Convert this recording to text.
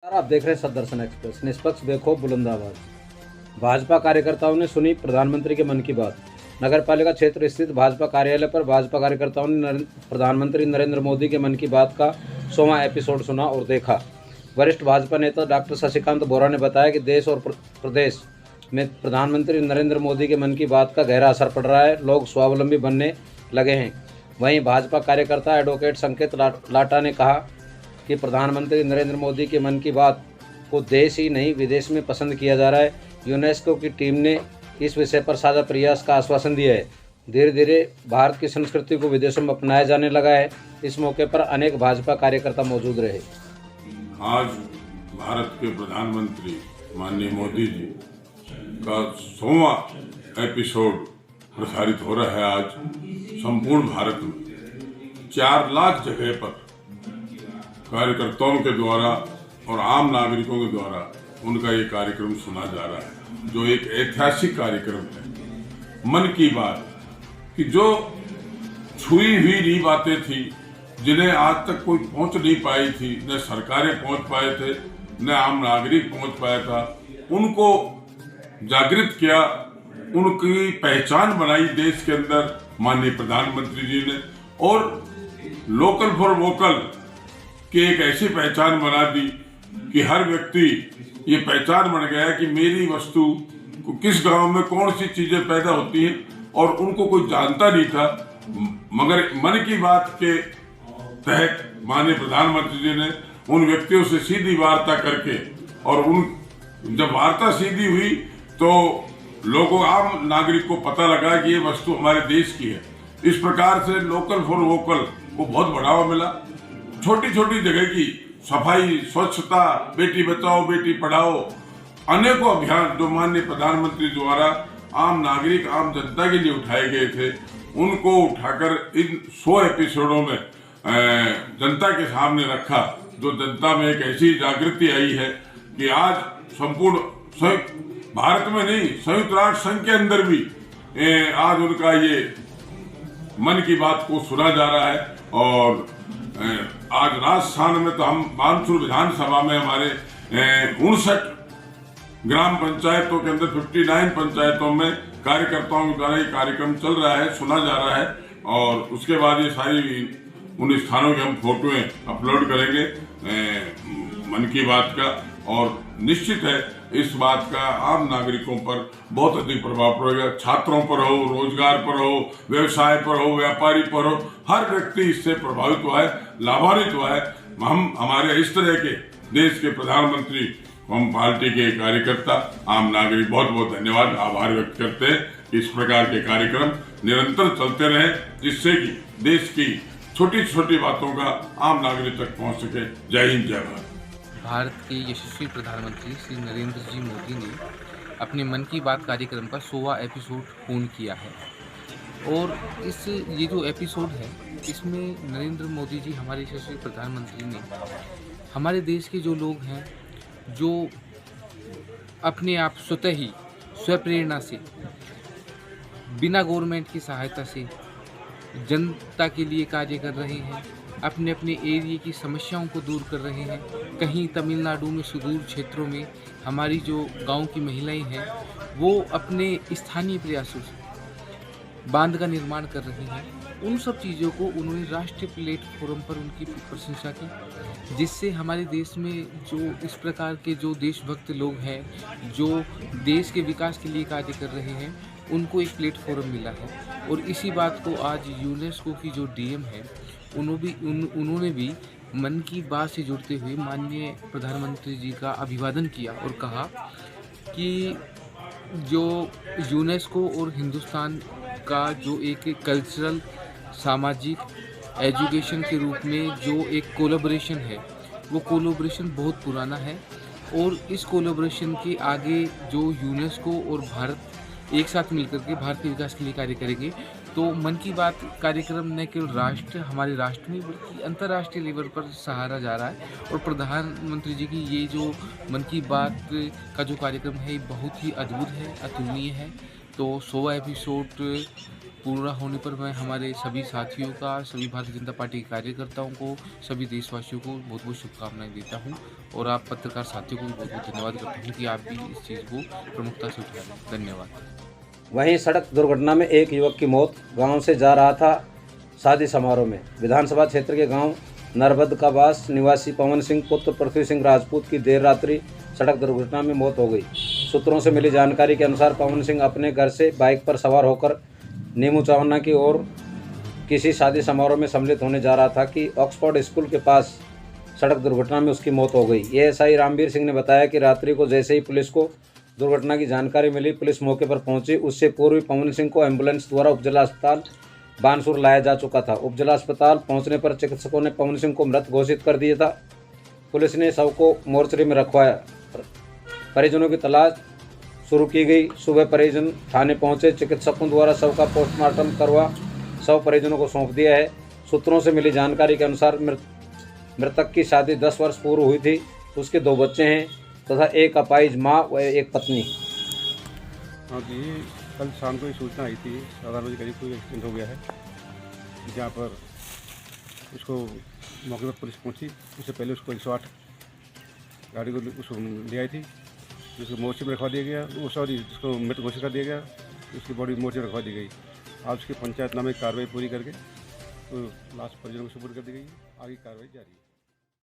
आप देख रहे हैं सदर्शन एक्सप्रेस। निष्पक्ष देखो बुलंद आवाज। भाजपा कार्यकर्ताओं ने सुनी प्रधानमंत्री के मन की बात। नगर पालिका क्षेत्र स्थित भाजपा कार्यालय पर भाजपा कार्यकर्ताओं ने प्रधानमंत्री नरेंद्र मोदी के मन की बात का 100वां एपिसोड सुना और देखा। वरिष्ठ भाजपा नेता डॉक्टर शशिकांत बोरा ने बताया कि देश और प्रदेश में प्रधानमंत्री नरेंद्र मोदी के मन की बात का गहरा असर पड़ रहा है। लोग स्वावलंबी बनने लगे हैं। वहीं भाजपा कार्यकर्ता एडवोकेट संकेत लाटा ने कहा कि प्रधानमंत्री नरेंद्र मोदी के मन की बात को देश ही नहीं विदेश में पसंद किया जा रहा है। यूनेस्को की टीम ने इस विषय पर साझा प्रयास का आश्वासन दिया है। धीरे धीरे भारत की संस्कृति को विदेशों में अपनाया जाने लगा है। इस मौके पर अनेक भाजपा कार्यकर्ता मौजूद रहे। आज भारत के प्रधानमंत्री माननीय मोदी जी का 100वां एपिसोड प्रसारित हो रहा है। आज संपूर्ण भारत में 4 लाख जगह पर कार्यकर्ताओं के द्वारा और आम नागरिकों के द्वारा उनका ये कार्यक्रम सुना जा रहा है, जो एक ऐतिहासिक कार्यक्रम है। मन की बात कि जो छुई हुई नहीं बातें थी, जिन्हें आज तक कोई पहुंच नहीं पाई थी, न सरकारें पहुंच पाए थे, न आम नागरिक पहुंच पाया था, उनको जागृत किया, उनकी पहचान बनाई देश के अंदर माननीय प्रधानमंत्री जी ने। और लोकल फॉर वोकल की एक ऐसी पहचान बना दी कि हर व्यक्ति ये पहचान बन गया कि मेरी वस्तु किस गांव में कौन सी चीजें पैदा होती हैं, और उनको कोई जानता नहीं था। मगर मन की बात के तहत माननीय प्रधानमंत्री जी ने उन व्यक्तियों से सीधी वार्ता करके, और उन जब वार्ता सीधी हुई तो लोगों आम नागरिक को पता लगा कि ये वस्तु हमारे देश की है। इस प्रकार से लोकल फॉर वोकल को बहुत बढ़ावा मिला। छोटी छोटी जगह की सफाई, स्वच्छता, बेटी बचाओ बेटी पढ़ाओ, अनेकों अभियान जो माननीय प्रधानमंत्री द्वारा आम नागरिक, आम जनता के लिए उठाए गए थे, उनको उठाकर इन 100 एपिसोडों में जनता के सामने रखा। जो जनता में एक ऐसी जागृति आई है कि आज संपूर्ण भारत में नहीं, संयुक्त राष्ट्र संघ के अंदर भी आज उनका ये मन की बात को सुना जा रहा है। और आज राजस्थान में तो हम मानसूर विधानसभा में हमारे 59 ग्राम पंचायतों के अंदर 59 पंचायतों में कार्यकर्ताओं के द्वारा ये कार्यक्रम चल रहा है, सुना जा रहा है। और उसके बाद ये सारी उन स्थानों के हम फोटोएं अपलोड करेंगे मन की बात का। और निश्चित है इस बात का आम नागरिकों पर बहुत अधिक प्रभाव पड़ेगा। छात्रों पर हो, रोजगार पर हो, व्यवसाय पर हो, व्यापारी पर हो, हर व्यक्ति इससे प्रभावित हुआ है, लाभान्वित हुआ है। हम हमारे इस तरह के देश के प्रधानमंत्री, हम पार्टी के कार्यकर्ता, आम नागरिक बहुत बहुत धन्यवाद, आभार व्यक्त करते हैं। इस प्रकार के कार्यक्रम निरंतर चलते रहे, जिससे कि देश की छोटी छोटी बातों का आम नागरिक तक पहुंच सके। जय हिंद, जय भारत। भारत के यशस्वी प्रधानमंत्री श्री नरेंद्र जी मोदी ने अपने मन की बात कार्यक्रम का 100वां एपिसोड पूर्ण किया है। और ये जो एपिसोड है, इसमें नरेंद्र मोदी जी, हमारे यशस्वी प्रधानमंत्री ने हमारे देश के जो लोग हैं, जो अपने आप स्वतः ही स्वप्रेरणा से, बिना गवर्नमेंट की सहायता से जनता के लिए कार्य कर रहे हैं, अपने अपने एरिया की समस्याओं को दूर कर रहे हैं। कहीं तमिलनाडु में सुदूर क्षेत्रों में हमारी जो गांव की महिलाएं हैं, वो अपने स्थानीय प्रयासों से बांध का निर्माण कर रही हैं। उन सब चीज़ों को उन्होंने राष्ट्रीय प्लेटफॉर्म पर उनकी प्रशंसा की, जिससे हमारे देश में जो इस प्रकार के जो देशभक्त लोग हैं, जो देश के विकास के लिए कार्य कर रहे हैं, उनको एक प्लेटफॉर्म मिला है। और इसी बात को आज यूनेस्को की जो डीएम है, उन्होंने भी मन की बात से जुड़ते हुए माननीय प्रधानमंत्री जी का अभिवादन किया और कहा कि जो यूनेस्को और हिंदुस्तान का जो एक कल्चरल, सामाजिक, एजुकेशन के रूप में जो एक कोलैबोरेशन है, वो कोलैबोरेशन बहुत पुराना है। और इस कोलैबोरेशन के आगे जो यूनेस्को और भारत एक साथ मिलकर के भारत के विकास के लिए कार्य करेंगे, तो मन की बात कार्यक्रम न केवल हमारे राष्ट्र में बल्कि अंतर्राष्ट्रीय लेवल पर सहारा जा रहा है। और प्रधानमंत्री जी की ये जो मन की बात का जो कार्यक्रम है, ये बहुत ही अद्भुत है, अतुलनीय है। तो 100वां एपिसोड पूरा होने पर मैं हमारे सभी साथियों का, सभी भारतीय जनता पार्टी के कार्यकर्ताओं को, सभी देशवासियों को बहुत बहुत शुभकामनाएं देता हूं और आप पत्रकार साथियों को भी बहुत बहुत धन्यवाद करता हूं कि आप भी इस चीज़ को प्रमुखता से उठा रहे हैं। धन्यवाद। वहीं सड़क दुर्घटना में एक युवक की मौत। गांव से जा रहा था शादी समारोह में। विधानसभा क्षेत्र के गांव नरबदकाबास निवासी पवन सिंह पुत्र पृथ्वी सिंह राजपूत की देर रात्रि सड़क दुर्घटना में मौत हो गई। सूत्रों से मिली जानकारी के अनुसार पवन सिंह अपने घर से बाइक पर सवार होकर नीमू चावन्ना की ओर किसी शादी समारोह में सम्मिलित होने जा रहा था कि ऑक्सफोर्ड स्कूल के पास सड़क दुर्घटना में उसकी मौत हो गई। एएसआई रामवीर सिंह ने बताया कि रात्रि को जैसे ही पुलिस को दुर्घटना की जानकारी मिली, पुलिस मौके पर पहुंची। उससे पूर्व पवन सिंह को एम्बुलेंस द्वारा उपजिला अस्पताल बानसूर लाया जा चुका था। उपजिला अस्पताल पहुंचने पर चिकित्सकों ने पवन सिंह को मृत घोषित कर दिया था। पुलिस ने शव को मोर्चरी में रखवाया। परिजनों की तलाश शुरू की गई। सुबह परिजन थाने पहुंचे। चिकित्सकों द्वारा शव का पोस्टमार्टम करवा शव परिजनों को सौंप दिया है। सूत्रों से मिली जानकारी के अनुसार मृतक की शादी 10 वर्ष पूर्व हुई थी। उसके 2 बच्चे हैं तथा एक अपाहिज माँ व एक पत्नी। हाँ जी, कल शाम को ये सूचना आई थी 11 बजे करीब कोई एक्सीडेंट हो गया है, जहाँ पर उसको मौके पर पुलिस पहुंची। उससे पहले उसको 108 गाड़ी को उसको ले आई थी, जिसको मोर्चे में रखवा दिया गया। वो सॉरी उसको मृत घोषित कर दिया गया। उसकी बॉडी मोर्चे में रखवा दी गई। आज उसकी पंचायतनामे कार्रवाई पूरी करके तो लाश परिजनों को सुपुर्द कर दी गई। आगे कार्रवाई जारी है।